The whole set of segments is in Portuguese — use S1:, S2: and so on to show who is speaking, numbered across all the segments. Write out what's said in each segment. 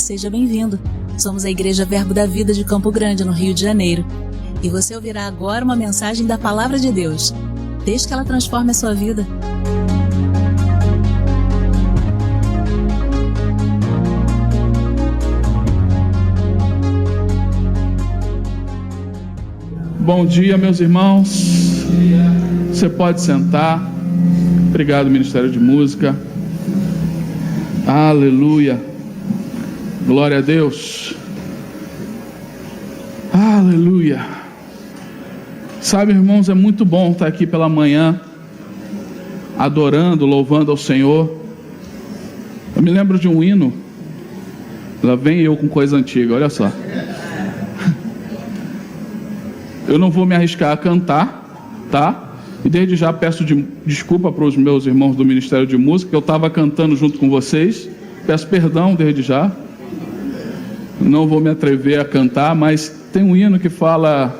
S1: seja bem-vindo. Somos a Igreja Verbo da Vida de Campo Grande, no Rio de Janeiro. E você ouvirá agora uma mensagem da Palavra de Deus. Desde que ela transforme a sua vida.
S2: Bom dia, meus irmãos. Você pode sentar. Obrigado, Ministério de Música. Aleluia. Glória a Deus. Aleluia. Sabe, irmãos, é muito bom estar aqui pela manhã, adorando, louvando ao Senhor. Eu me lembro de um hino. Lá vem eu com coisa antiga, olha só. Eu não vou me arriscar a cantar, tá? E desde já peço desculpa para os meus irmãos do Ministério de Música, que eu estava cantando junto com vocês. Peço perdão desde já. Não vou me atrever a cantar, mas tem um hino que fala...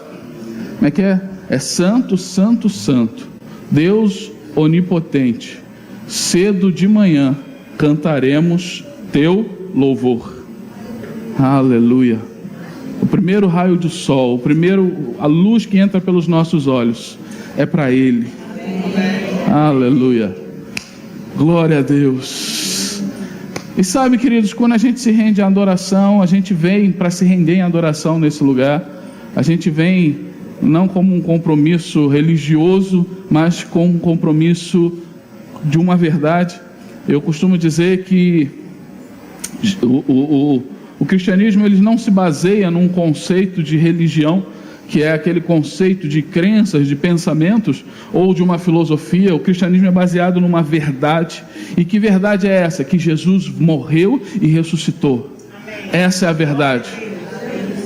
S2: Como é que é? É Santo, Santo, Santo, Deus onipotente. Cedo de manhã cantaremos teu louvor. Aleluia. O primeiro raio do sol, a luz que entra pelos nossos olhos, é para Ele. Aleluia. Glória a Deus. E sabe, queridos, quando a gente se rende à adoração, a gente vem para se render em adoração nesse lugar. A gente vem não como um compromisso religioso, mas com um compromisso de uma verdade. Eu costumo dizer que o cristianismo ele não se baseia num conceito de religião, que é aquele conceito de crenças, de pensamentos, ou de uma filosofia. O cristianismo é baseado numa verdade. E que verdade é essa? Que Jesus morreu e ressuscitou. Essa é a verdade.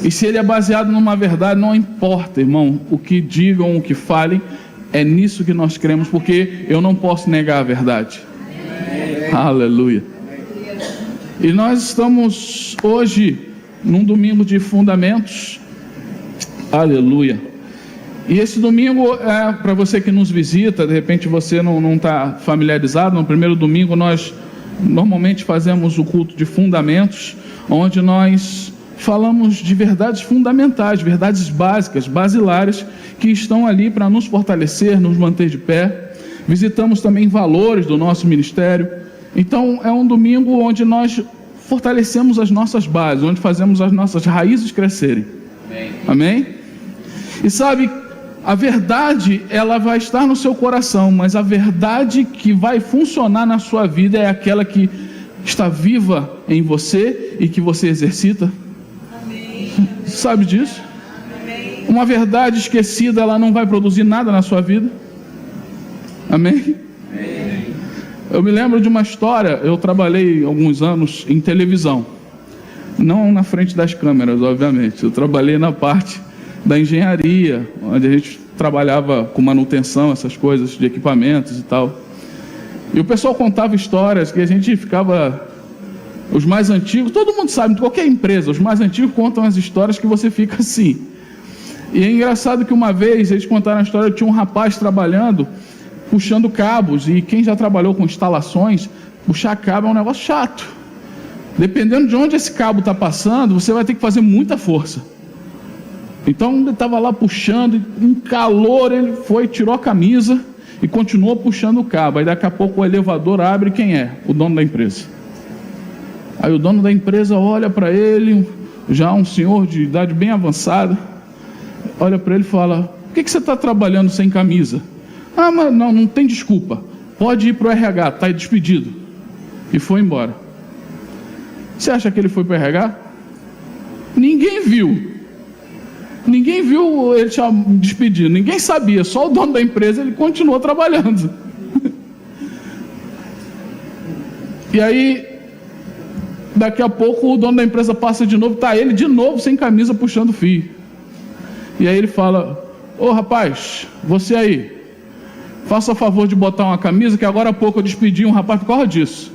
S2: E se ele é baseado numa verdade, não importa, irmão, o que digam, o que falem, é nisso que nós cremos, porque eu não posso negar a verdade. Aleluia. E nós estamos hoje num domingo de fundamentos. Aleluia. E esse domingo é para você que nos visita, de repente você não está familiarizado. No primeiro domingo nós normalmente fazemos o culto de fundamentos, onde nós falamos de verdades fundamentais, verdades básicas, basilares, que estão ali para nos fortalecer, nos manter de pé. Visitamos também valores do nosso ministério. Então é um domingo onde nós fortalecemos as nossas bases, onde fazemos as nossas raízes crescerem. Amém? E sabe, a verdade ela vai estar no seu coração, mas a verdade que vai funcionar na sua vida é aquela que está viva em você e que você exercita. Amém. Sabe disso? Amém. Uma verdade esquecida, ela não vai produzir nada na sua vida. Amém? Amém. Eu me lembro de uma história. Eu trabalhei alguns anos em televisão, não na frente das câmeras, obviamente. Eu trabalhei na parte da engenharia, onde a gente trabalhava com manutenção, essas coisas de equipamentos e tal. E o pessoal contava histórias que a gente ficava... Os mais antigos, todo mundo sabe, de qualquer empresa, os mais antigos contam as histórias que você fica assim. E é engraçado que uma vez eles contaram a história, tinha um rapaz trabalhando, puxando cabos, e quem já trabalhou com instalações, puxar cabo é um negócio chato. Dependendo de onde esse cabo está passando, você vai ter que fazer muita força. Então ele estava lá puxando, em calor ele foi, tirou a camisa e continuou puxando o cabo. Aí daqui a pouco o elevador abre, quem é? O dono da empresa. Aí o dono da empresa olha para ele, já um senhor de idade bem avançada, olha para ele e fala: por que você está trabalhando sem camisa? Ah, mas não tem desculpa, pode ir para o RH, está despedido. E foi embora. Você acha que ele foi para o RH? Ninguém viu ele despedido, ninguém sabia, só o dono da empresa, ele continuou trabalhando. E aí, daqui a pouco o dono da empresa passa de novo, tá ele de novo sem camisa puxando fio. E aí ele fala: ô rapaz, você aí, faça o favor de botar uma camisa, que agora há pouco eu despedi um rapaz por causa disso.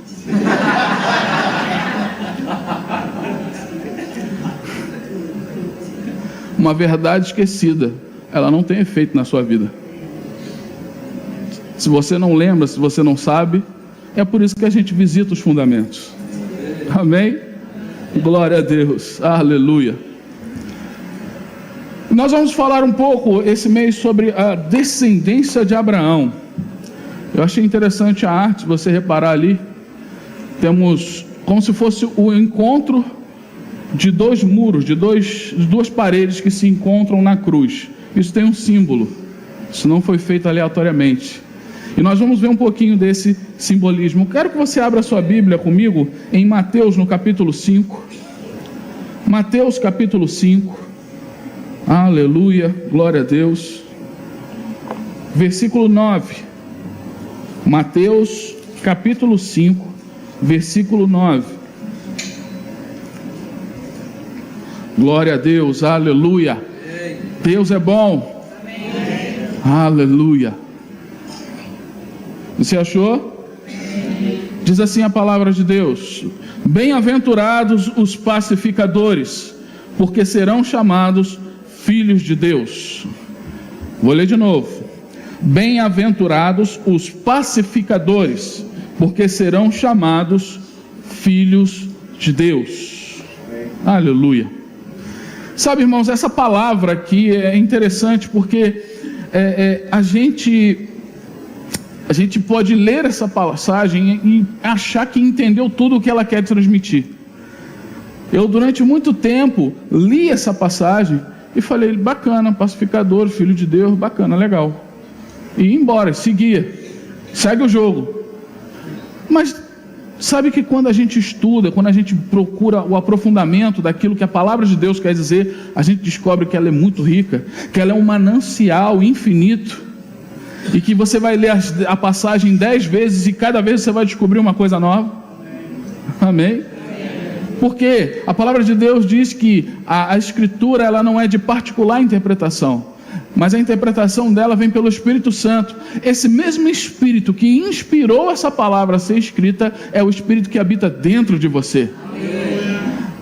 S2: Uma verdade esquecida, ela não tem efeito na sua vida. Se você não lembra, se você não sabe, é por isso que a gente visita os fundamentos. Amém? Glória a Deus, aleluia. Nós vamos falar um pouco esse mês sobre a descendência de Abraão. Eu achei interessante a arte, se você reparar ali, temos como se fosse o encontro de dois muros, de duas paredes que se encontram na cruz. Isso tem um símbolo, isso não foi feito aleatoriamente. E nós vamos ver um pouquinho desse simbolismo. Quero que você abra sua Bíblia comigo em Mateus, no capítulo 5. Mateus, capítulo 5. Aleluia, glória a Deus. Versículo 9. Mateus, capítulo 5, versículo 9. Glória a Deus, aleluia. Deus é bom. Aleluia. Você achou? Diz assim a palavra de Deus: bem-aventurados os pacificadores, porque serão chamados filhos de Deus. Vou ler de novo. Bem-aventurados os pacificadores, porque serão chamados filhos de Deus. Aleluia. Sabe, irmãos, essa palavra aqui é interessante porque a gente pode ler essa passagem e achar que entendeu tudo o que ela quer transmitir. Eu, durante muito tempo, li essa passagem e falei, bacana, pacificador, filho de Deus, bacana, legal. E ia embora, seguia, segue o jogo. Mas sabe que quando a gente estuda, quando a gente procura o aprofundamento daquilo que a palavra de Deus quer dizer, a gente descobre que ela é muito rica, que ela é um manancial infinito, e que você vai ler a passagem 10 vezes e cada vez você vai descobrir uma coisa nova. Amém? Porque a palavra de Deus diz que a Escritura ela não é de particular interpretação, mas a interpretação dela vem pelo Espírito Santo. Esse mesmo Espírito que inspirou essa palavra a ser escrita é o Espírito que habita dentro de você.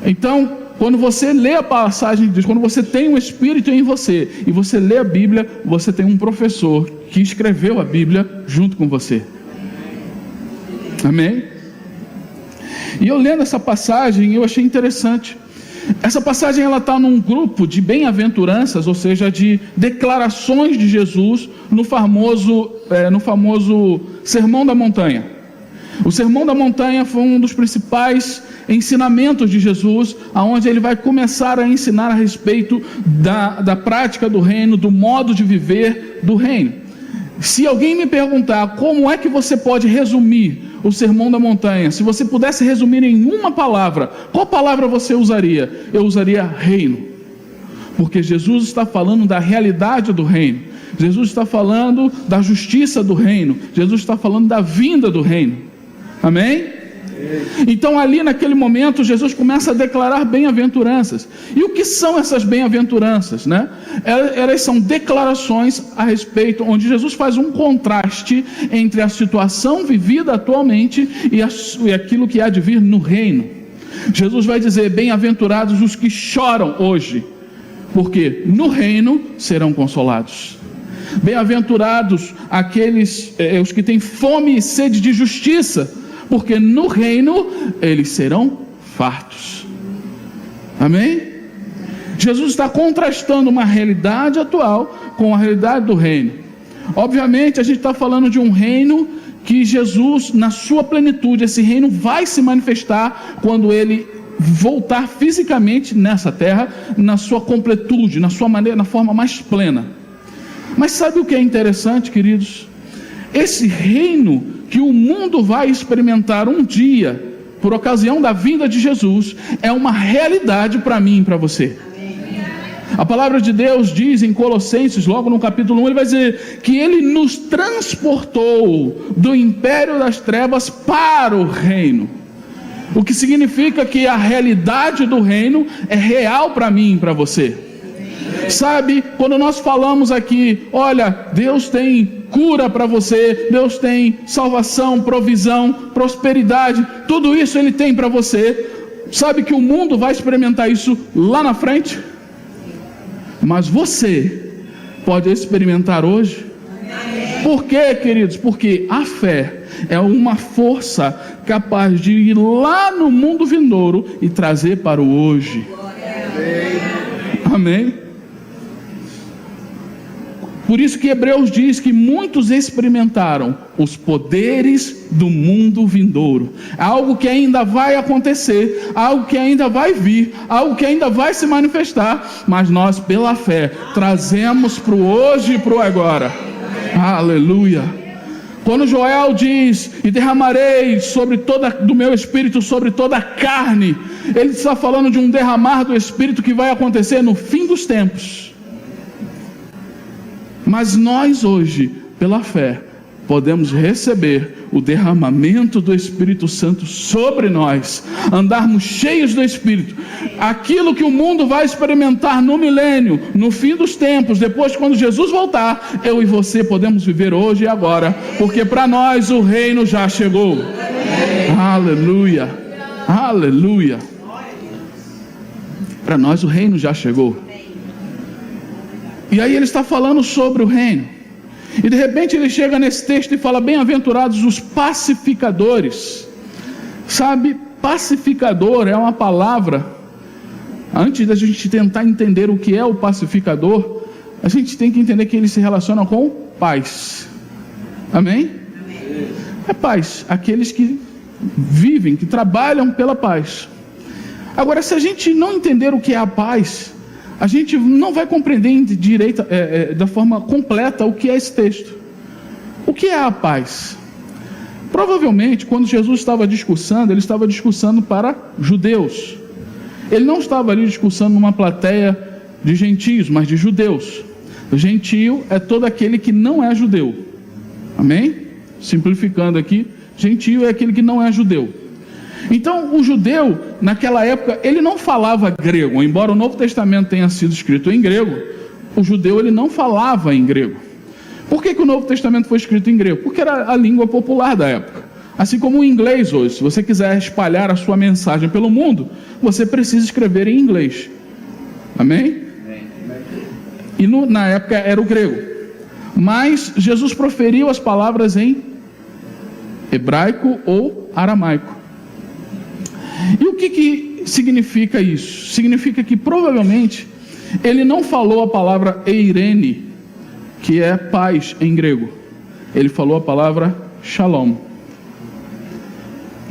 S2: Então, quando você lê a passagem de Deus, quando você tem um Espírito em você e você lê a Bíblia, você tem um professor que escreveu a Bíblia junto com você. Amém? E eu lendo essa passagem, eu achei interessante. Essa passagem ela está num grupo de bem-aventuranças, ou seja, de declarações de Jesus no famoso Sermão da Montanha. O Sermão da Montanha foi um dos principais ensinamentos de Jesus, onde ele vai começar a ensinar a respeito da prática do reino, do modo de viver do reino. Se alguém me perguntar como é que você pode resumir o Sermão da Montanha, se você pudesse resumir em uma palavra, qual palavra você usaria? Eu usaria reino, porque Jesus está falando da realidade do reino, Jesus está falando da justiça do reino, Jesus está falando da vinda do reino. Amém? Então ali naquele momento Jesus começa a declarar bem-aventuranças. E o que são essas bem-aventuranças, né? Elas são declarações a respeito, onde Jesus faz um contraste entre a situação vivida atualmente e aquilo que há de vir no reino. Jesus vai dizer, bem-aventurados os que choram hoje, porque no reino serão consolados. Bem-aventurados aqueles os que têm fome e sede de justiça, porque no reino eles serão fartos. Amém? Jesus está contrastando uma realidade atual com a realidade do reino. Obviamente a gente está falando de um reino que Jesus, na sua plenitude, esse reino vai se manifestar quando ele voltar fisicamente nessa terra, na sua completude, na sua maneira, na forma mais plena. Mas sabe o que é interessante, queridos? Esse reino que o mundo vai experimentar um dia, por ocasião da vinda de Jesus, é uma realidade para mim e para você. A palavra de Deus diz em Colossenses, logo no capítulo 1, ele vai dizer que ele nos transportou do império das trevas para o reino. O que significa que a realidade do reino é real para mim e para você. Sabe, quando nós falamos aqui, olha, Deus tem cura para você, Deus tem salvação, provisão, prosperidade, tudo isso Ele tem para você. Sabe que o mundo vai experimentar isso lá na frente? Mas você pode experimentar hoje. Por quê, queridos? Porque a fé é uma força capaz de ir lá no mundo vindouro e trazer para o hoje. Amém? Por isso que Hebreus diz que muitos experimentaram os poderes do mundo vindouro. Algo que ainda vai acontecer, algo que ainda vai vir, algo que ainda vai se manifestar, mas nós, pela fé, trazemos para o hoje e para o agora. Aleluia! Quando Joel diz, e derramarei do meu espírito sobre toda a carne, ele está falando de um derramar do espírito que vai acontecer no fim dos tempos. Mas nós hoje, pela fé, podemos receber o derramamento do Espírito Santo sobre nós, andarmos cheios do Espírito. Aquilo que o mundo vai experimentar no milênio, no fim dos tempos, depois quando Jesus voltar, eu e você podemos viver hoje e agora, porque para nós o reino já chegou. Aleluia, aleluia. Para nós o reino já chegou. E aí ele está falando sobre o reino. E de repente ele chega nesse texto e fala: bem-aventurados os pacificadores. Sabe, pacificador é uma palavra. Antes da gente tentar entender o que é o pacificador, a gente tem que entender que ele se relaciona com paz. Amém? É paz, aqueles que vivem, que trabalham pela paz. Agora, se a gente não entender o que é a paz, a gente não vai compreender da forma completa o que é esse texto. O que é a paz? Provavelmente, quando Jesus estava discursando, ele estava discursando para judeus. Ele não estava ali discursando numa plateia de gentios, mas de judeus. O gentio é todo aquele que não é judeu. Amém? Simplificando aqui, gentio é aquele que não é judeu. Então, o judeu, naquela época, ele não falava grego. Embora o Novo Testamento tenha sido escrito em grego, o judeu ele não falava em grego. Por que o Novo Testamento foi escrito em grego? Porque era a língua popular da época. Assim como o inglês hoje. Se você quiser espalhar a sua mensagem pelo mundo, você precisa escrever em inglês. Amém? E na época era o grego. Mas Jesus proferiu as palavras em hebraico ou aramaico. E o que significa isso? Significa que provavelmente ele não falou a palavra eirene, que é paz em grego. Ele falou a palavra shalom.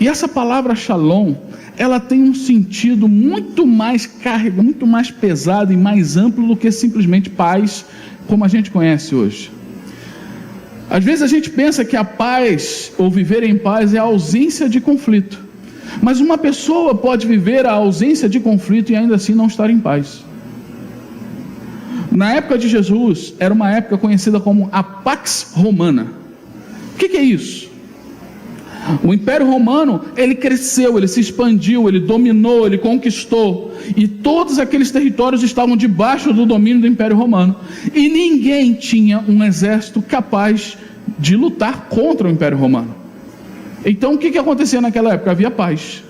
S2: E essa palavra shalom, ela tem um sentido muito mais carregado, muito mais pesado e mais amplo do que simplesmente paz, como a gente conhece hoje. Às vezes a gente pensa que a paz, ou viver em paz, é a ausência de conflito. Mas uma pessoa pode viver a ausência de conflito e ainda assim não estar em paz. Na época de Jesus, era uma época conhecida como a Pax Romana. O que é isso? O Império Romano, ele cresceu, ele se expandiu, ele dominou, ele conquistou. E todos aqueles territórios estavam debaixo do domínio do Império Romano. E ninguém tinha um exército capaz de lutar contra o Império Romano. Então o que acontecia naquela época? Havia paz.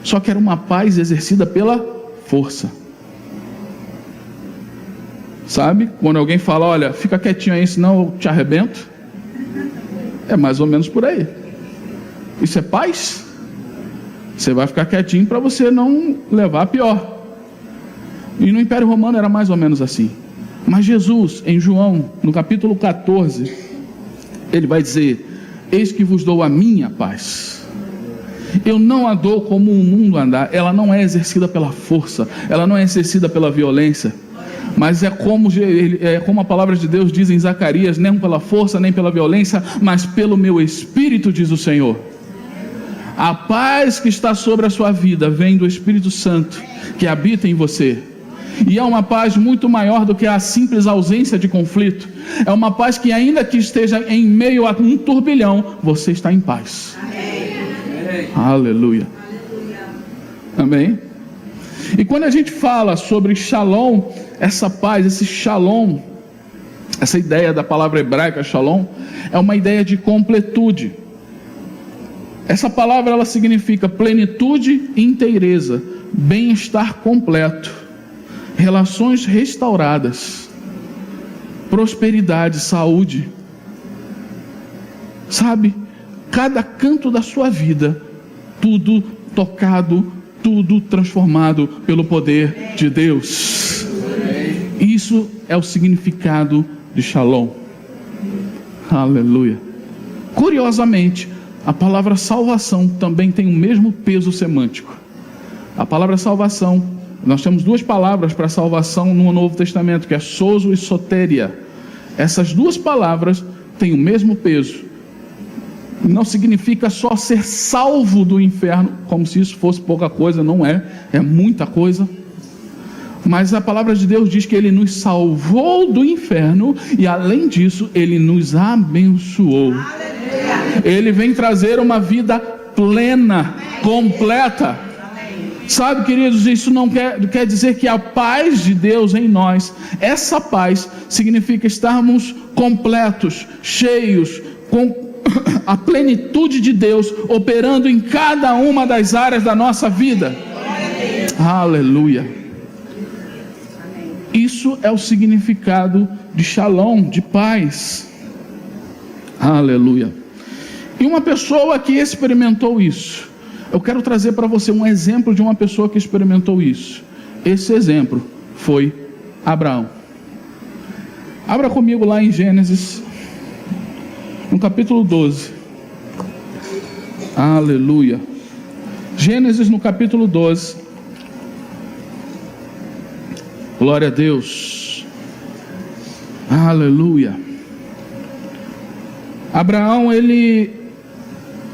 S2: Só que era uma paz exercida pela força. Sabe? Quando alguém fala: olha, fica quietinho aí, senão eu te arrebento. É mais ou menos por aí. Isso é paz? Você vai ficar quietinho para você não levar a pior. E no Império Romano era mais ou menos assim. Mas Jesus, em João, no capítulo 14, ele vai dizer: eis que vos dou a minha paz. Eu não a dou como o mundo anda. Ela não é exercida pela força, ela não é exercida pela violência, mas é como a palavra de Deus diz em Zacarias: nem pela força, nem pela violência, mas pelo meu Espírito, diz o Senhor. A paz que está sobre a sua vida vem do Espírito Santo que habita em você. E é uma paz muito maior do que a simples ausência de conflito. É uma paz que, ainda que esteja em meio a um turbilhão, você está em paz. Amém. Aleluia. Amém. E quando a gente fala sobre shalom, essa paz, esse shalom, essa ideia da palavra hebraica shalom, é uma ideia de completude. Essa palavra, ela significa plenitude e inteireza, bem-estar completo, relações restauradas, prosperidade, saúde. Sabe, cada canto da sua vida, tudo tocado, tudo transformado pelo poder de Deus. Isso é o significado de Shalom. Aleluia. Curiosamente, a palavra salvação também tem o mesmo peso semântico. A palavra salvação, nós temos duas palavras para salvação no Novo Testamento, que é sozo e soteria. Essas duas palavras têm o mesmo peso. Não significa só ser salvo do inferno, como se isso fosse pouca coisa, não é, é muita coisa. Mas a palavra de Deus diz que Ele nos salvou do inferno e, além disso, Ele nos abençoou. Ele vem trazer uma vida plena, completa. Sabe, queridos, isso não quer dizer que a paz de Deus em nós, essa paz significa estarmos completos, cheios, com a plenitude de Deus operando em cada uma das áreas da nossa vida. Aleluia. Isso é o significado de Shalom, de paz. Aleluia. E uma pessoa que experimentou isso, eu quero trazer para você um exemplo de uma pessoa que experimentou isso. Esse exemplo foi Abraão. Abra comigo lá em Gênesis, no capítulo 12. Aleluia. Gênesis no capítulo 12. Glória a Deus. Aleluia. Abraão,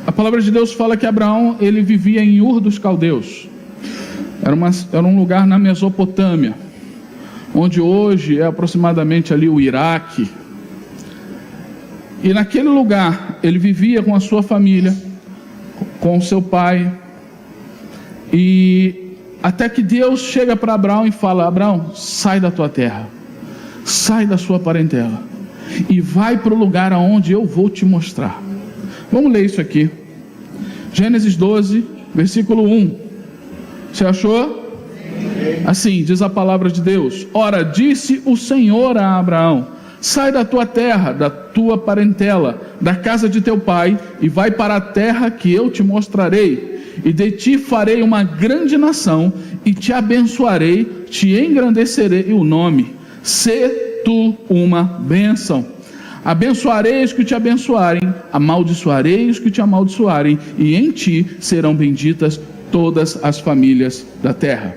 S2: a palavra de Deus fala que Abraão, ele vivia em Ur dos Caldeus. Era um lugar na Mesopotâmia, onde hoje é aproximadamente ali o Iraque. E naquele lugar, ele vivia com a sua família, com o seu pai. E até que Deus chega para Abraão e fala: Abraão, sai da tua terra, sai da sua parentela e vai para o lugar aonde eu vou te mostrar. Vamos ler isso aqui. Gênesis 12, versículo 1. Você achou? Assim diz a palavra de Deus: Ora, disse o Senhor a Abraão: sai da tua terra, da tua parentela, da casa de teu pai, e vai para a terra que eu te mostrarei. E de ti farei uma grande nação, e te abençoarei, te engrandecerei o nome. Sê tu uma bênção. Abençoarei os que te abençoarem, amaldiçoarei os que te amaldiçoarem, e em ti serão benditas todas as famílias da terra.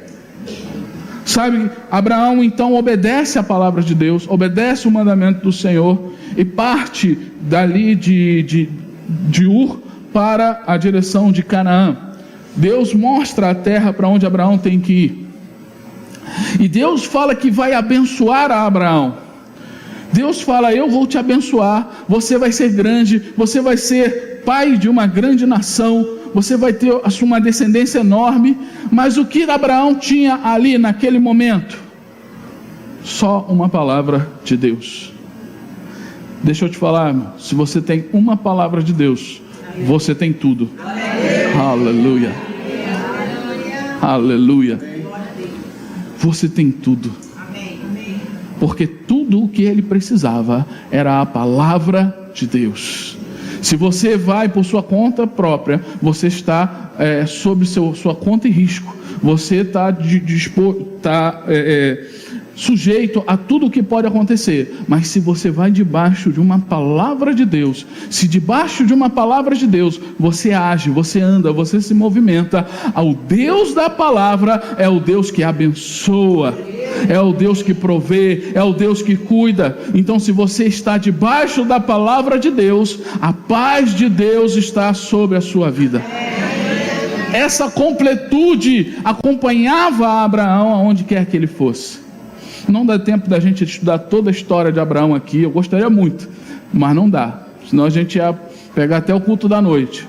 S2: Sabe, Abraão então obedece a palavra de Deus, obedece o mandamento do Senhor, e parte dali de Ur para a direção de Canaã. Deus mostra a terra para onde Abraão tem que ir. E Deus fala que vai abençoar a Abraão. Deus fala: eu vou te abençoar, você vai ser grande, você vai ser pai de uma grande nação, você vai ter uma descendência enorme. Mas o que Abraão tinha ali naquele momento? Só uma palavra de Deus. Deixa eu te falar, irmão, se você tem uma palavra de Deus, você tem tudo. Aleluia. Aleluia. Você tem tudo. Porque tudo o que ele precisava era a palavra de Deus. Se você vai por sua conta própria, você está sob sua conta e risco. Você está sujeito a tudo o que pode acontecer. Mas se você vai debaixo de uma palavra de Deus, se debaixo de uma palavra de Deus você age, você anda, você se movimenta, o Deus da palavra é o Deus que abençoa, é o Deus que provê, é o Deus que cuida. Então, se você está debaixo da palavra de Deus, a paz de Deus está sobre a sua vida. Essa completude acompanhava Abraão aonde quer que ele fosse. Não dá tempo da gente estudar toda a história de Abraão aqui, eu gostaria muito, mas não dá, senão a gente ia pegar até o culto da noite.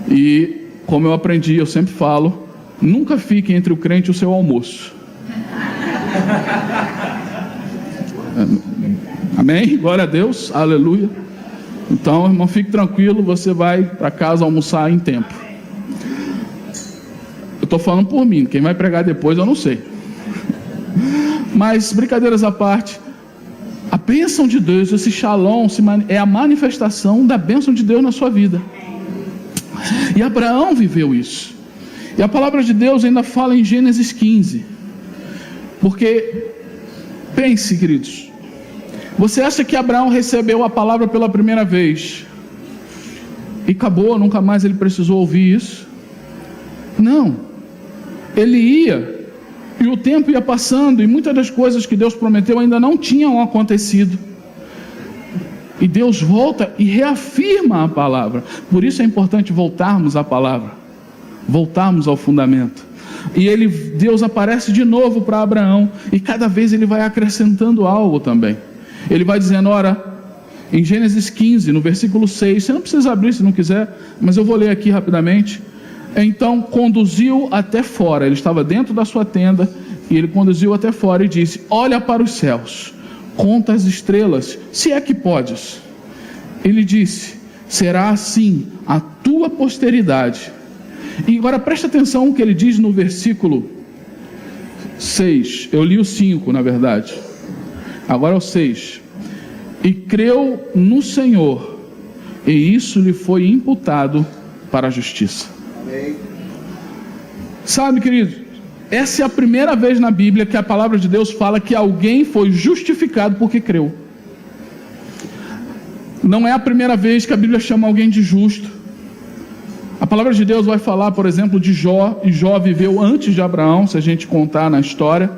S2: E como eu aprendi, eu sempre falo, nunca fique entre o crente e o seu almoço. Amém? Glória a Deus, aleluia. Então, irmão, fique tranquilo, você vai para casa almoçar em tempo. Eu estou falando por mim, quem vai pregar depois eu não sei. Mas, brincadeiras à parte, a bênção de Deus, esse shalom, é a manifestação da bênção de Deus na sua vida. E Abraão viveu isso. E a palavra de Deus ainda fala em Gênesis 15. Porque, pense, queridos, você acha que Abraão recebeu a palavra pela primeira vez e acabou, nunca mais ele precisou ouvir isso? Não. Ele ia, e o tempo ia passando, e muitas das coisas que Deus prometeu ainda não tinham acontecido. E Deus volta e reafirma a palavra. Por isso é importante voltarmos à palavra, voltarmos ao fundamento. E Deus aparece de novo para Abraão, e cada vez ele vai acrescentando algo também. Ele vai dizendo, ora, em Gênesis 15, no versículo 6, você não precisa abrir se não quiser, mas eu vou ler aqui rapidamente. Então conduziu até fora, ele estava dentro da sua tenda, e ele conduziu até fora e disse, olha para os céus, conta as estrelas, se é que podes. Ele disse, será assim a tua posteridade. E agora presta atenção no que ele diz no versículo 6, eu li o 5 na verdade, agora é o 6. E creu no Senhor, e isso lhe foi imputado para a justiça. Amém. Sabe, querido, essa é a primeira vez na Bíblia que a palavra de Deus fala que alguém foi justificado porque creu. Não é a primeira vez que a Bíblia chama alguém de justo. A palavra de Deus vai falar, por exemplo, de Jó, e Jó viveu antes de Abraão, se a gente contar na história.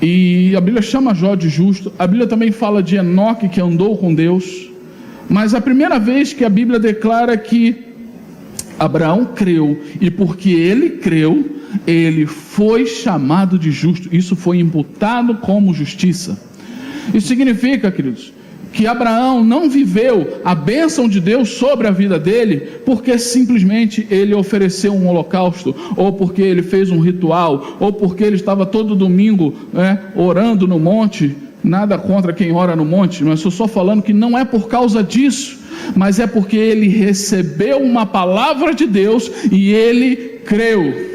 S2: E a Bíblia chama Jó de justo. A Bíblia também fala de Enoque, que andou com Deus. Mas a primeira vez que a Bíblia declara que Abraão creu, e porque ele creu, ele foi chamado de justo. Isso foi imputado como justiça. Isso significa, queridos, que Abraão não viveu a bênção de Deus sobre a vida dele porque simplesmente ele ofereceu um holocausto, ou porque ele fez um ritual, ou porque ele estava todo domingo orando no monte. Nada contra quem ora no monte, mas estou só falando que não é por causa disso, mas é porque ele recebeu uma palavra de Deus e ele creu.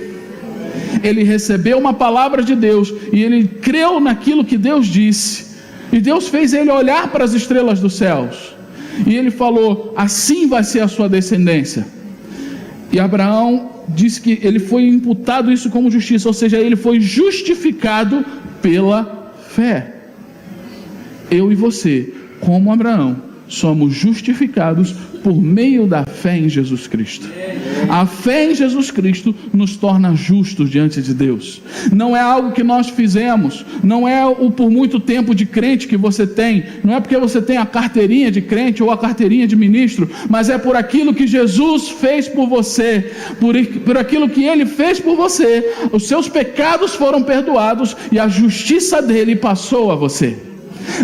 S2: Ele recebeu uma palavra de Deus e ele creu naquilo que Deus disse. E Deus fez ele olhar para as estrelas dos céus. E ele falou, assim vai ser a sua descendência. E Abraão disse que ele foi imputado isso como justiça, ou seja, ele foi justificado pela fé. Eu e você, como Abraão, somos justificados por meio da fé em Jesus Cristo. A fé em Jesus Cristo nos torna justos diante de Deus. Não é algo que nós fizemos, não é o por muito tempo de crente que você tem, não é porque você tem a carteirinha de crente ou a carteirinha de ministro, mas é por aquilo que Jesus fez por você, por aquilo que Ele fez por você. Os seus pecados foram perdoados e a justiça dele passou a você.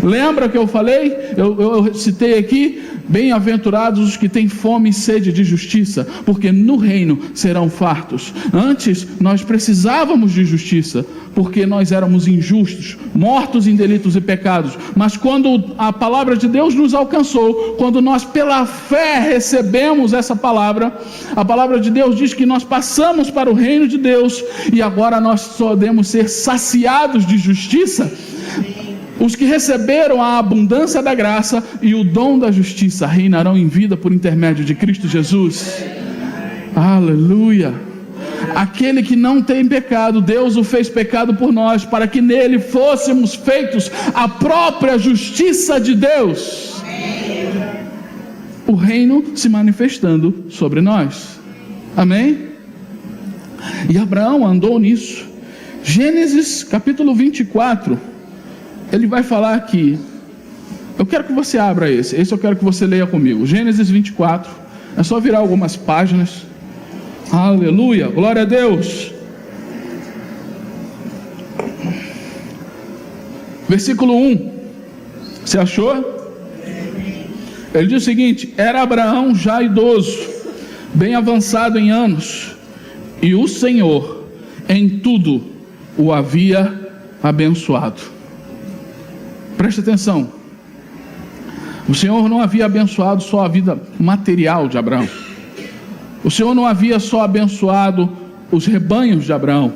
S2: Lembra que eu falei? Eu citei aqui, bem-aventurados os que têm fome e sede de justiça, porque no reino serão fartos. Antes nós precisávamos de justiça, porque nós éramos injustos, mortos em delitos e pecados. Mas quando a palavra de Deus nos alcançou, quando nós pela fé recebemos essa palavra, a palavra de Deus diz que nós passamos para o reino de Deus, e agora nós podemos ser saciados de justiça. Os que receberam a abundância da graça e o dom da justiça reinarão em vida por intermédio de Cristo Jesus. Aleluia! Aquele que não tem pecado, Deus o fez pecado por nós, para que nele fôssemos feitos a própria justiça de Deus. O reino se manifestando sobre nós. Amém? E Abraão andou nisso. Gênesis capítulo 24. Ele vai falar aqui, eu quero que você abra esse eu quero que você leia comigo, Gênesis 24, é só virar algumas páginas. Aleluia, glória a Deus. Versículo 1, você achou? Ele diz o seguinte, era Abraão já idoso, bem avançado em anos, e o Senhor em tudo o havia abençoado. Preste atenção, o Senhor não havia abençoado só a vida material de Abraão, o Senhor não havia só abençoado os rebanhos de Abraão.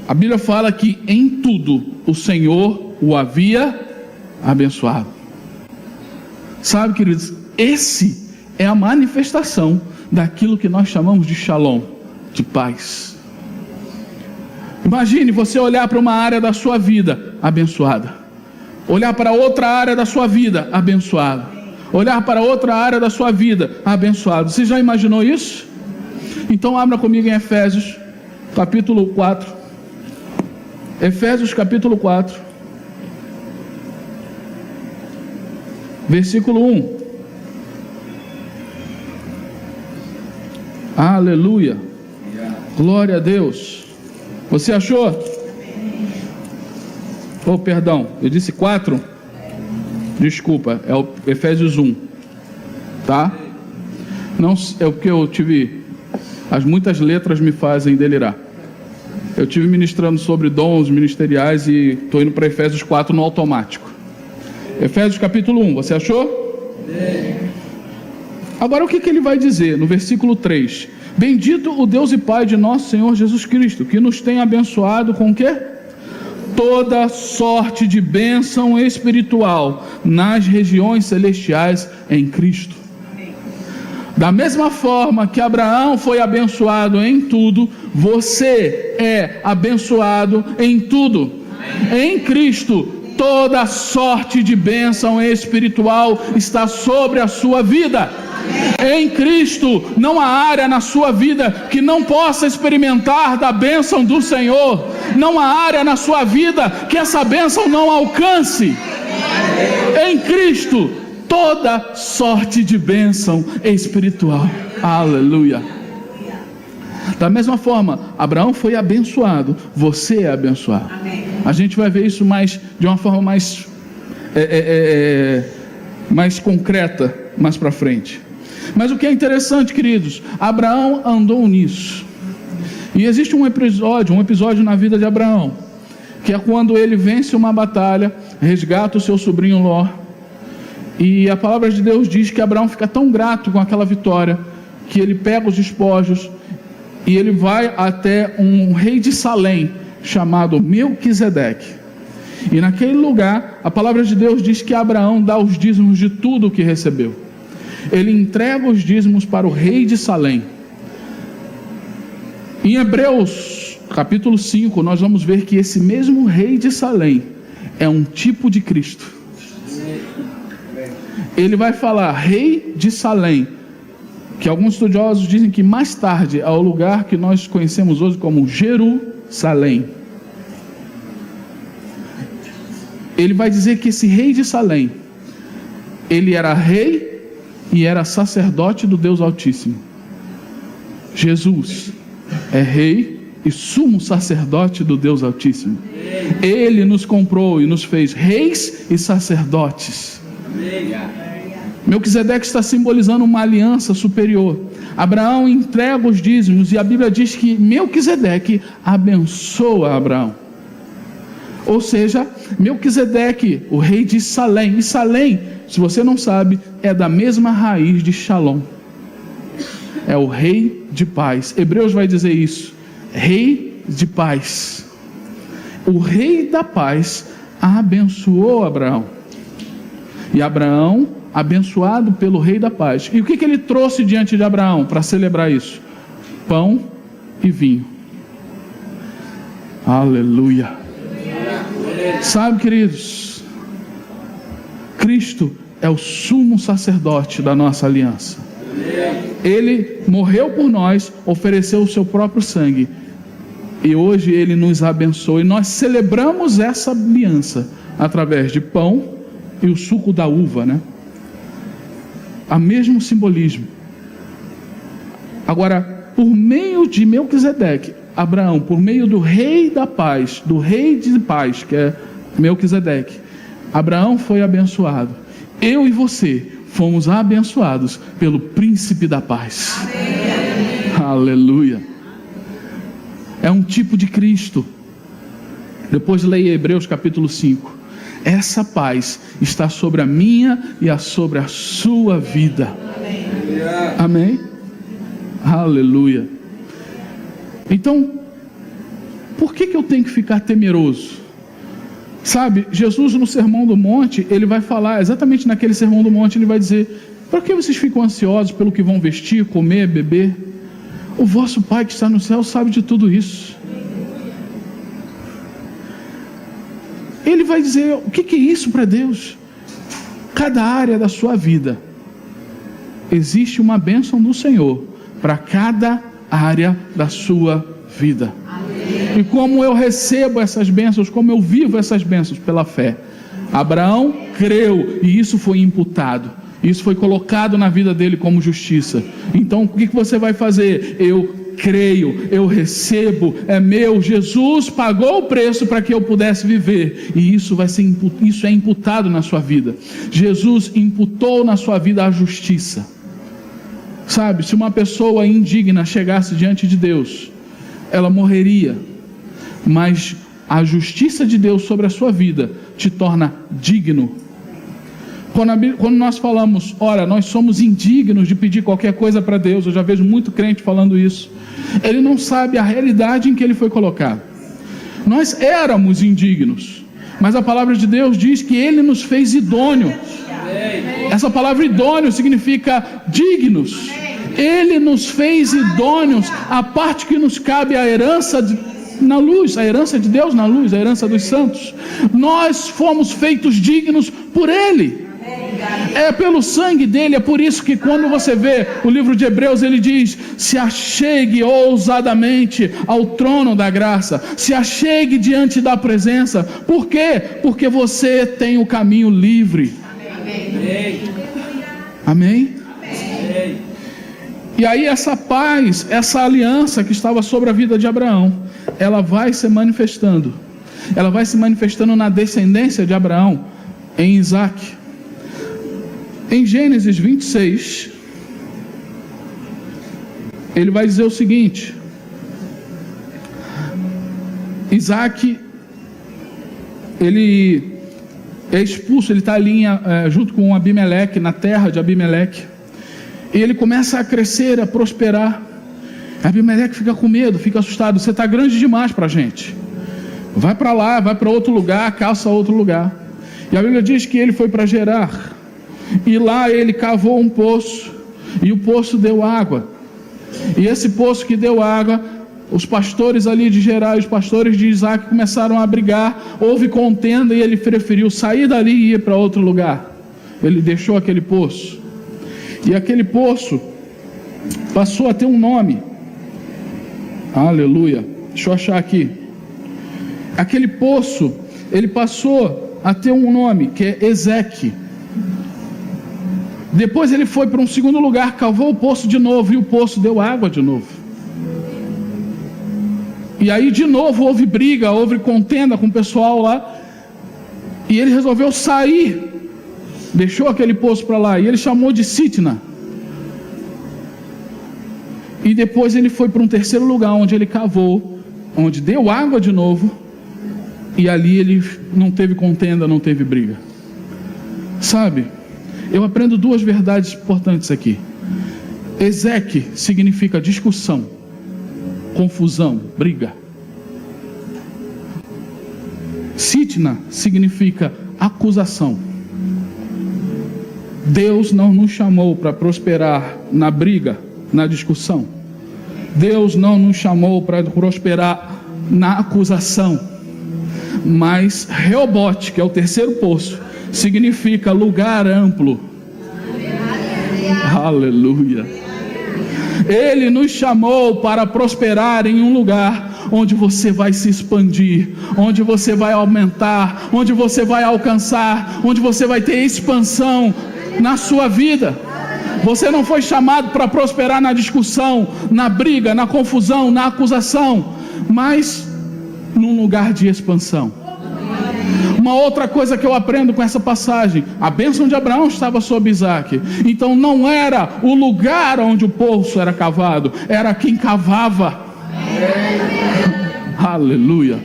S2: A Bíblia fala que em tudo o Senhor o havia abençoado. Sabe, queridos, esse é a manifestação daquilo que nós chamamos de shalom, de paz. Imagine você olhar para uma área da sua vida abençoada, olhar para outra área da sua vida abençoado, olhar para outra área da sua vida abençoado. Você já imaginou isso? Então abra comigo em Efésios capítulo 4. Efésios capítulo 4, versículo 1. Aleluia, glória a Deus. Você achou? Oh, perdão, eu disse 4? Desculpa, é o Efésios 1, tá? Não, é o que eu tive, muitas letras me fazem delirar. Eu tive ministrando sobre dons ministeriais e estou indo para Efésios 4 no automático. Efésios capítulo 1, você achou? Agora o que ele vai dizer no versículo 3? Bendito o Deus e Pai de nosso Senhor Jesus Cristo, que nos tem abençoado com o quê? Toda sorte de bênção espiritual nas regiões celestiais em Cristo. Da mesma forma que Abraão foi abençoado em tudo, você é abençoado em tudo. Em Cristo, toda sorte de bênção espiritual está sobre a sua vida. Em Cristo, não há área na sua vida que não possa experimentar da bênção do Senhor. Não há área na sua vida que essa bênção não alcance. Em Cristo, toda sorte de bênção espiritual. Aleluia. Da mesma forma, Abraão foi abençoado, você é abençoado. A gente vai ver isso de uma forma mais concreta mais para frente. Mas o que é interessante, queridos, Abraão andou nisso. E existe um episódio na vida de Abraão, que é quando ele vence uma batalha, resgata o seu sobrinho Ló. E a palavra de Deus diz que Abraão fica tão grato com aquela vitória, que ele pega os despojos e ele vai até um rei de Salém, chamado Melquisedeque. E naquele lugar, a palavra de Deus diz que Abraão dá os dízimos de tudo o que recebeu. Ele entrega os dízimos para o rei de Salém. Em Hebreus capítulo 5, nós vamos ver que esse mesmo rei de Salém é um tipo de Cristo. Ele vai falar rei de Salém, que alguns estudiosos dizem que mais tarde é o lugar que nós conhecemos hoje como Jerusalém. Ele vai dizer que esse rei de Salém, ele era rei e era sacerdote do Deus Altíssimo. Jesus é rei e sumo sacerdote do Deus Altíssimo. Ele nos comprou e nos fez reis e sacerdotes. Melquisedeque está simbolizando uma aliança superior. Abraão entrega os dízimos e a Bíblia diz que Melquisedeque abençoa Abraão. Ou seja, Melquisedeque, o rei de Salém, e Salém, se você não sabe, é da mesma raiz de Shalom. É o rei de paz. Hebreus vai dizer isso. Rei de paz. O rei da paz abençoou Abraão. E Abraão, abençoado pelo rei da paz. E o que ele trouxe diante de Abraão para celebrar isso? Pão e vinho. Aleluia. Sabe, queridos, Cristo é o sumo sacerdote da nossa aliança. Ele morreu por nós, ofereceu o seu próprio sangue, e hoje ele nos abençoa, e nós celebramos essa aliança através de pão e o suco da uva, né? Há mesmo simbolismo. Agora, por meio de Melquisedeque, Abraão, por meio do rei da paz, do rei de paz, que é Melquisedeque, Abraão foi abençoado. Eu e você fomos abençoados pelo príncipe da paz. Amém. Aleluia. É um tipo de Cristo. Depois leia Hebreus capítulo 5. Essa paz está sobre a minha e sobre a sua vida. Amém. Amém? Aleluia. Então, por que eu tenho que ficar temeroso? Sabe, Jesus no Sermão do Monte, ele vai falar, exatamente naquele Sermão do Monte, ele vai dizer Para que vocês ficam ansiosos pelo que vão vestir, comer, beber? O vosso Pai que está no céu sabe de tudo isso. Ele vai dizer, o que é isso para Deus? Cada área da sua vida, existe uma bênção do Senhor para cada área da sua vida. Amém. E como eu recebo essas bênçãos, como eu vivo essas bênçãos? Pela fé. Abraão creu e isso foi imputado. Isso foi colocado na vida dele como justiça. Então o que você vai fazer? Eu creio, eu recebo, é meu. Jesus pagou o preço para que eu pudesse viver, e isso é imputado na sua vida. Jesus imputou na sua vida a justiça. Sabe, se uma pessoa indigna chegasse diante de Deus, ela morreria, mas a justiça de Deus sobre a sua vida te torna digno. Quando nós falamos, ora, nós somos indignos de pedir qualquer coisa para Deus, eu já vejo muito crente falando isso. Ele não sabe a realidade em que ele foi colocado. Nós éramos indignos, mas a palavra de Deus diz que Ele nos fez idôneos. Essa palavra idôneo significa dignos. Ele nos fez idôneos, a parte que nos cabe a herança na luz, a herança de Deus na luz, a herança dos santos. Nós fomos feitos dignos por Ele. É pelo sangue dele. É por isso que quando você vê o livro de Hebreus, ele diz: se achegue ousadamente ao trono da graça, se achegue diante da presença. Por quê? Porque você tem o caminho livre. Amém? E aí essa paz, essa aliança que estava sobre a vida de Abraão, ela vai se manifestando. Ela vai se manifestando na descendência de Abraão, em Isaac. Em Gênesis 26, ele vai dizer o seguinte: Isaac, ele é expulso, ele está ali junto com Abimeleque, na terra de Abimeleque, e ele começa a crescer, a prosperar. Abimeleque fica com medo, fica assustado: você está grande demais para a gente, vai para lá, vai para outro lugar, caça outro lugar. E a Bíblia diz que ele foi para Gerar, e lá ele cavou um poço, e o poço deu água. E esse poço que deu água, os pastores ali de Gerar e os pastores de Isaac começaram a brigar, houve contenda, e ele preferiu sair dali e ir para outro lugar. Ele deixou aquele poço, e aquele poço passou a ter um nome. Aleluia. Deixa eu achar aqui. Aquele poço, ele passou a ter um nome, que é Ezeque. Depois ele foi para um segundo lugar, cavou o poço de novo, e o poço deu água de novo. E aí de novo houve briga, houve contenda com o pessoal lá, e ele resolveu sair, deixou aquele poço para lá, e ele chamou de Sitna. E depois ele foi para um terceiro lugar, onde ele cavou, onde deu água de novo, e ali ele não teve contenda, não teve briga. Sabe, eu aprendo duas verdades importantes aqui. Ezeque significa discussão, confusão, briga. Sitna significa acusação. Deus não nos chamou para prosperar na briga, na discussão. Deus não nos chamou para prosperar na acusação. Mas Reobote, que é o terceiro poço, significa lugar amplo. Aleluia. Ele nos chamou para prosperar em um lugar onde você vai se expandir, onde você vai aumentar, onde você vai alcançar, onde você vai ter expansão na sua vida. Você não foi chamado para prosperar na discussão, na briga, na confusão, na acusação, mas num lugar de expansão. Uma outra coisa que eu aprendo com essa passagem: a bênção de Abraão estava sobre Isaac. Então não era o lugar onde o poço era cavado, era quem cavava. Aleluia.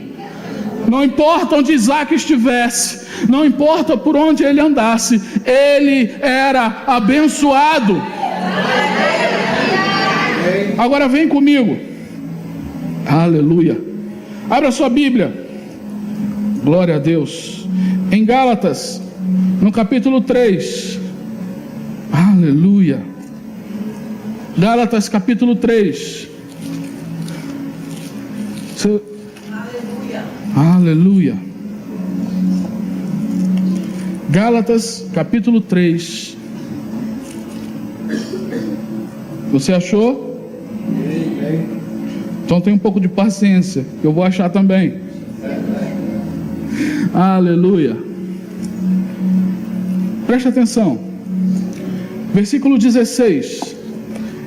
S2: Não importa onde Isaac estivesse, não importa por onde ele andasse, ele era abençoado. Agora vem comigo. Aleluia. Abra sua Bíblia. Glória a Deus. Em Gálatas, no capítulo 3. Aleluia. Aleluia. Gálatas capítulo 3.
S1: Aleluia.
S2: Aleluia. Gálatas capítulo 3. Você achou? Então tem um pouco de paciência, que eu vou achar também. Aleluia. Preste atenção. Versículo 16.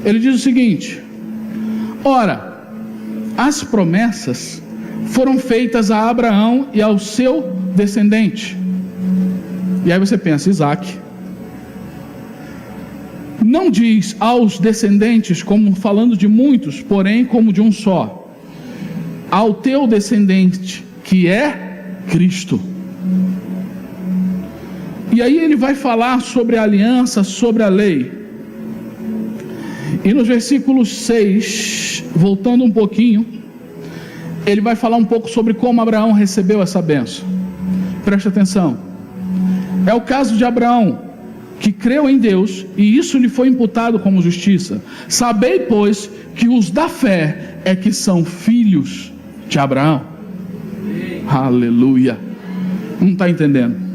S2: Ele diz o seguinte: ora, as promessas foram feitas a Abraão e ao seu descendente. E aí você pensa, Isaac. Não diz aos descendentes como falando de muitos, porém como de um só. Ao teu descendente, que é Cristo. E aí ele vai falar sobre a aliança, sobre a lei. E nos versículos 6, voltando um pouquinho, ele vai falar um pouco sobre como Abraão recebeu essa bênção. Preste atenção. É o caso de Abraão, que creu em Deus, e isso lhe foi imputado como justiça. Sabei, pois, que os da fé é que são filhos de Abraão. Aleluia. Não está entendendo?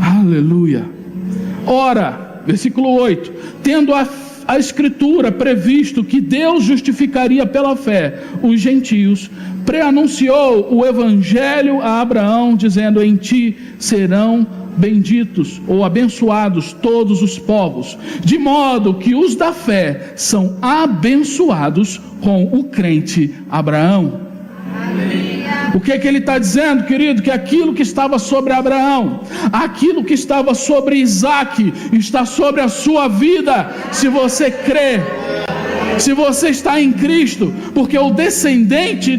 S2: Aleluia. Ora, versículo 8: tendo a Escritura previsto que Deus justificaria pela fé os gentios, preanunciou o Evangelho a Abraão, dizendo: em ti serão benditos ou abençoados todos os povos, de modo que os da fé são abençoados com o crente Abraão. O que ele está dizendo, querido? Que aquilo que estava sobre Abraão, aquilo que estava sobre Isaac, está sobre a sua vida, se você crê, se você está em Cristo, porque o descendente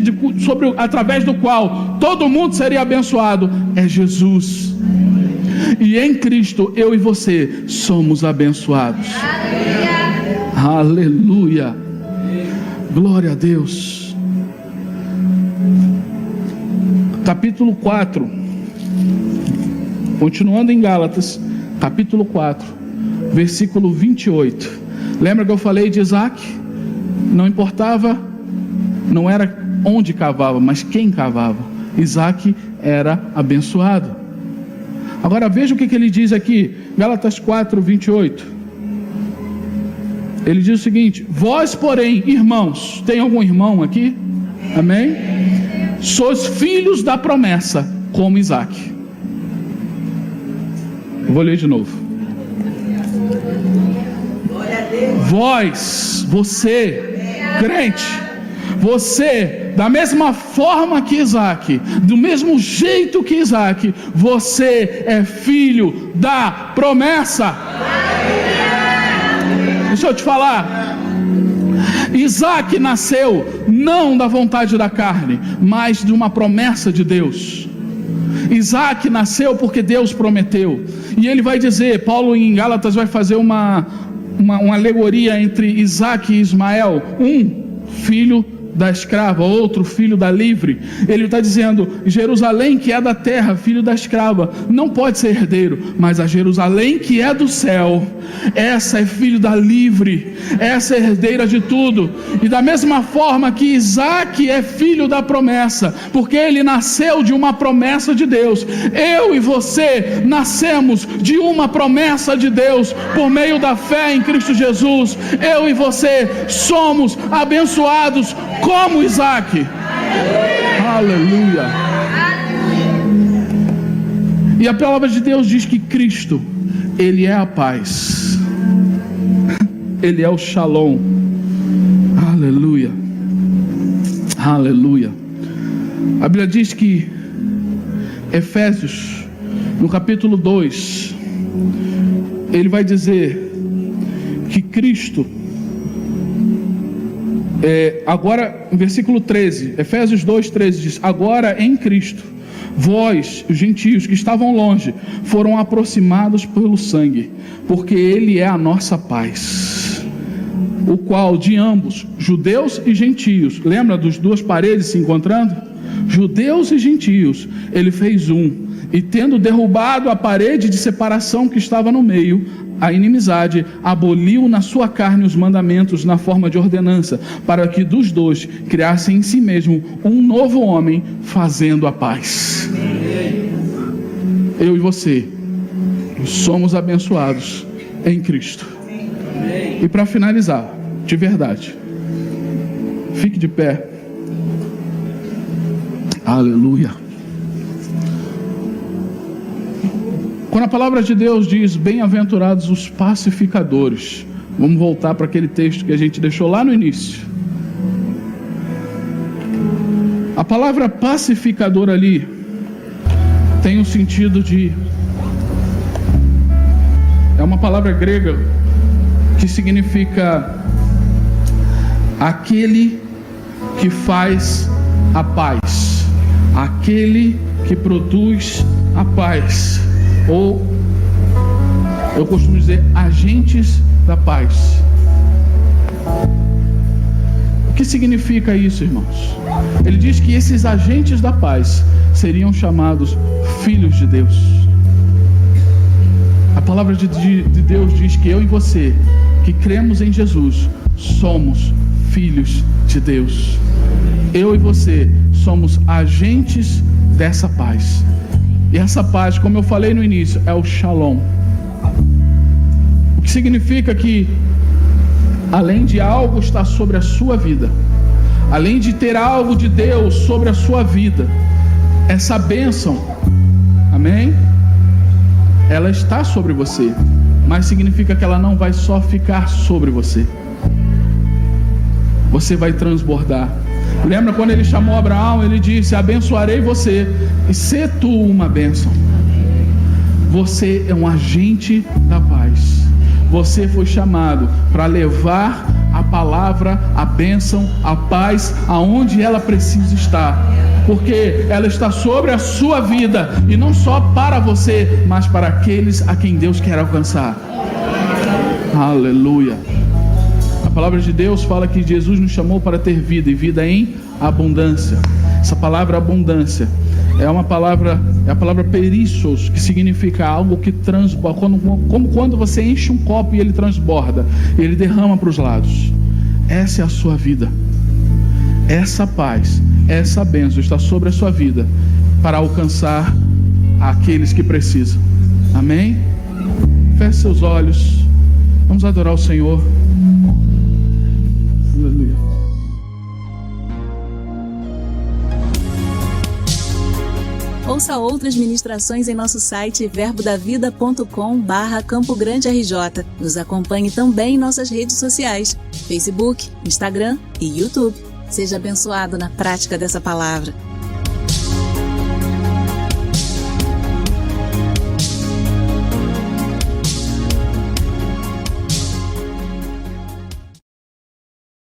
S2: através do qual todo mundo seria abençoado é Jesus. E em Cristo eu e você somos abençoados. Aleluia. Glória a Deus. Capítulo 4, continuando em Gálatas, capítulo 4, versículo 28. Lembra que eu falei de Isaac? Não importava, não era onde cavava, mas quem cavava. Isaac era abençoado. Agora veja o que ele diz aqui, Gálatas 4, 28. Ele diz o seguinte: vós, porém, irmãos, tem algum irmão aqui? Amém? Sois filhos da promessa, como Isaac. Vou ler de novo. Vós, você, crente, você, da mesma forma que Isaac, do mesmo jeito que Isaac, você é filho da promessa. Deixa eu te falar. Isaac nasceu não da vontade da carne, mas de uma promessa de Deus. Isaac nasceu porque Deus prometeu. E ele vai dizer, Paulo em Gálatas vai fazer uma alegoria entre Isaac e Ismael, um filho da escrava, outro filho da livre. Ele está dizendo: Jerusalém que é da terra, filho da escrava, não pode ser herdeiro, mas a Jerusalém que é do céu, essa é filho da livre, essa é herdeira de tudo. E da mesma forma que Isaac é filho da promessa, porque ele nasceu de uma promessa de Deus, eu e você nascemos de uma promessa de Deus, por meio da fé em Cristo Jesus. Eu e você somos abençoados como Isaac. Aleluia. E a palavra de Deus diz que Cristo, Ele é a paz, Ele é o Shalom. Aleluia. Aleluia. A Bíblia diz que Efésios, no capítulo 2, ele vai dizer que Cristo, agora, no versículo 13, Efésios 2:13 diz: agora em Cristo, vós, os gentios que estavam longe, foram aproximados pelo sangue, porque Ele é a nossa paz, o qual de ambos, judeus e gentios, lembra dos duas paredes se encontrando? Judeus e gentios, Ele fez um, E tendo derrubado a parede de separação que estava no meio, a inimizade, aboliu na sua carne os mandamentos na forma de ordenança, para que dos dois criassem em si mesmo um novo homem, fazendo a paz. Eu e você somos abençoados em Cristo. E para finalizar, de verdade, fique de pé. Aleluia. Quando a palavra de Deus diz bem-aventurados os pacificadores, vamos voltar para aquele texto que a gente deixou lá no início. A palavra pacificador ali tem um sentido de... é uma palavra grega que significa aquele que faz a paz, aquele que produz a paz. Ou eu costumo dizer agentes da paz. O que significa isso, irmãos? Ele diz que esses agentes da paz seriam chamados filhos de Deus. A palavra de Deus diz que eu e você, que cremos em Jesus, somos filhos de Deus. Eu e você somos agentes dessa paz. E essa paz, como eu falei no início, é o Shalom. O que significa que, além de algo estar sobre a sua vida, além de ter algo de Deus sobre a sua vida, essa bênção, amém? Ela está sobre você, mas significa que ela não vai só ficar sobre você. Você vai transbordar. Lembra quando ele chamou Abraão, ele disse: abençoarei você e sê tu uma bênção. Você é um agente da paz. Você foi chamado para levar a palavra, a bênção, a paz aonde ela precisa estar, porque ela está sobre a sua vida, e não só para você, mas para aqueles a quem Deus quer alcançar. Aleluia. A palavra de Deus fala que Jesus nos chamou para ter vida, e vida em abundância. Essa palavra abundância é a palavra perissos, que significa algo que transborda, como quando você enche um copo e ele transborda, ele derrama para os lados. Essa é a sua vida. Essa paz, essa bênção está sobre a sua vida para alcançar aqueles que precisam. Amém? Feche seus olhos. Vamos adorar o Senhor. Aleluia.
S1: Ouça outras ministrações em nosso site verbodavida.com/Campo Grande RJ. Nos acompanhe também em nossas redes sociais, Facebook, Instagram e YouTube. Seja abençoado na prática dessa palavra.